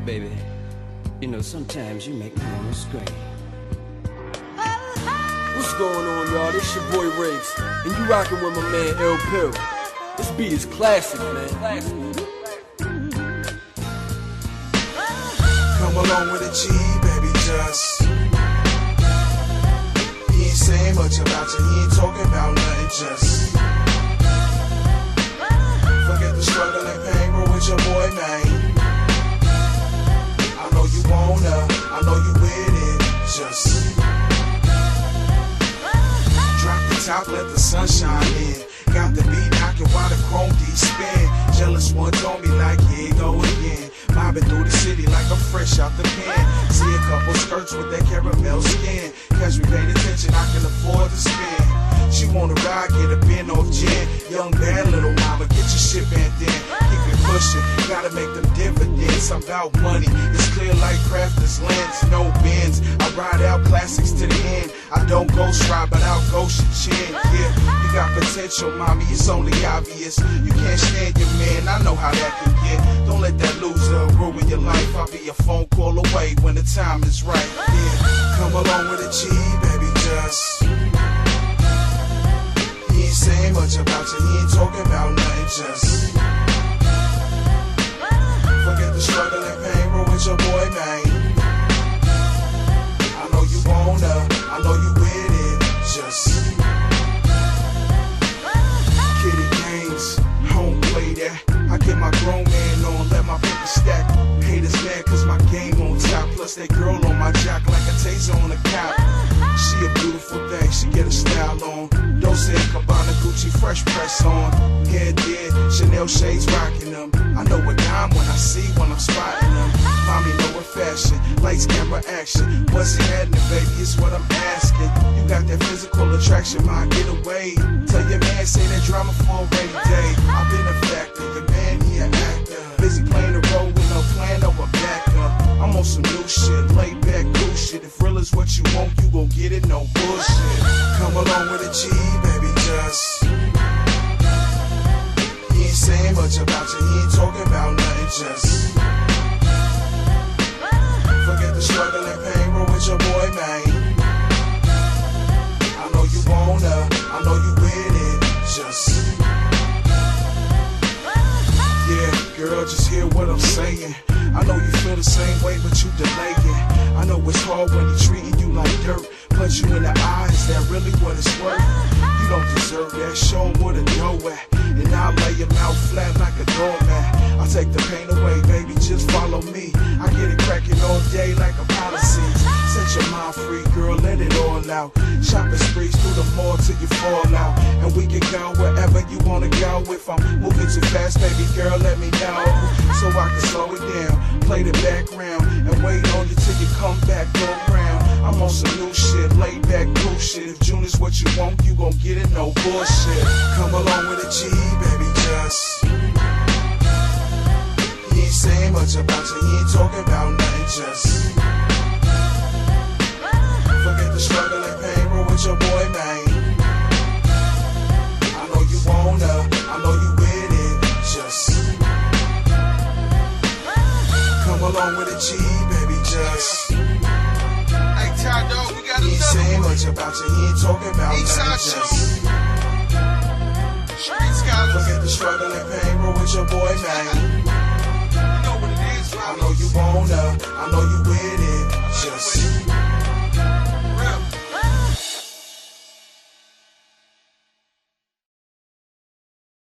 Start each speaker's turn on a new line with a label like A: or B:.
A: baby, you know, sometimes you make me wanna scream.
B: What's going on, y'all? This your boy Riggs, and you rockin' with my man L Pill. This beat is classic, man.
C: Come along with a G, baby, just. He ain't saying much about you, he ain't talking about nothing, just. Forget the struggle and pain, roll with your boy, man. I know you wanna, I know you with it, just. Drop the top, let the sun shine in. Got the beat knocking while the chrome D spin. Jealous one told me like, here you go again. Mobbing through the city like I'm fresh out the pen. See a couple skirts with that caramel skin. Catch me paying attention, I can afford to spend. She wanna ride, get a bin off gin. Young bad little mama, get your shit band in. Keep it pushing, gotta make them dividends. I'm about money, it's clear like crafters lens. No bins, I ride out classics to the end. I don't ghost ride, but I'll ghost your chin. Yeah, you got potential, mommy, it's only obvious. You can't stand your man, I know how that can get. Don't let that loser ruin your life. I'll be a phone call away when the time is right. Yeah, come along with a G, baby, just. He ain't saying much about you, he ain't talking about nothing, just. Forget the struggle and pain, roll with your boy, man. I know you wanna, I know you with it, just. Kitty games, I don't play that. I get my grown man on, let my paper stack. Haters mad cause my game on top. Plus that girl on my jock like a taser on a cop. She a beautiful thing, she get a style on. Dolce & Gabbana, Gucci, fresh press on. Hair did, Chanel shades rocking them. I know a dime when I see when I'm spotting them. Mommy know her fashion, lights, camera, action. What's happening, baby, is what I'm asking. You got that physical attraction, mind, get away. Tell your man, say that drama for a rainy day. I've been a factor, your man, he an actor. Busy playing the role with no plan or a backup. I'm on some new shit, laid back, cool shit. If real is what you want, you gon' get it, no bullshit. Come along with a G, baby, just. He ain't saying much about you, he ain't talking about nothing, just. Forget the struggle and pain, roll with your boy, man. I know you wanna, I know you with it, just. Yeah, girl, just hear what I'm saying. I know you feel the same way, but you delaying. I know it's hard when he treating you like dirt. Punch you in the eyes, is that really what it's worth? You don't deserve that, show him where to go at. And I'll lay your mouth flat like a doormat. I'll take the pain away, baby, just follow me. I get it cracking all day like a policy. Set your mind free, girl, let it all out. Shopping sprees through the mall till you fall out. And we can go wherever you wanna go. If I'm moving too fast, baby girl, let me know, so I can slow it down, play the background, and wait on you till you come back, go round. I'm on some new shit, laid back, cool shit. If Joon is what you want, you gon' get it, no bullshit. Come along with a G, baby, just. He ain't saying much about you, he ain't talking about nothing, just. Forget the struggle and pain, roll with your boy, man. I know you wanna, I know you with it, just. Come along with a G, baby, just.
D: Hey, Ty Dog, we got
C: He ain't saying
D: another
C: much about you, he ain't talking about nothing, just.
D: Street Scholars.
C: Forget the struggle and pain, roll with your boy, man.
D: You know what it is,
C: I know you wanna, I know you with it, just.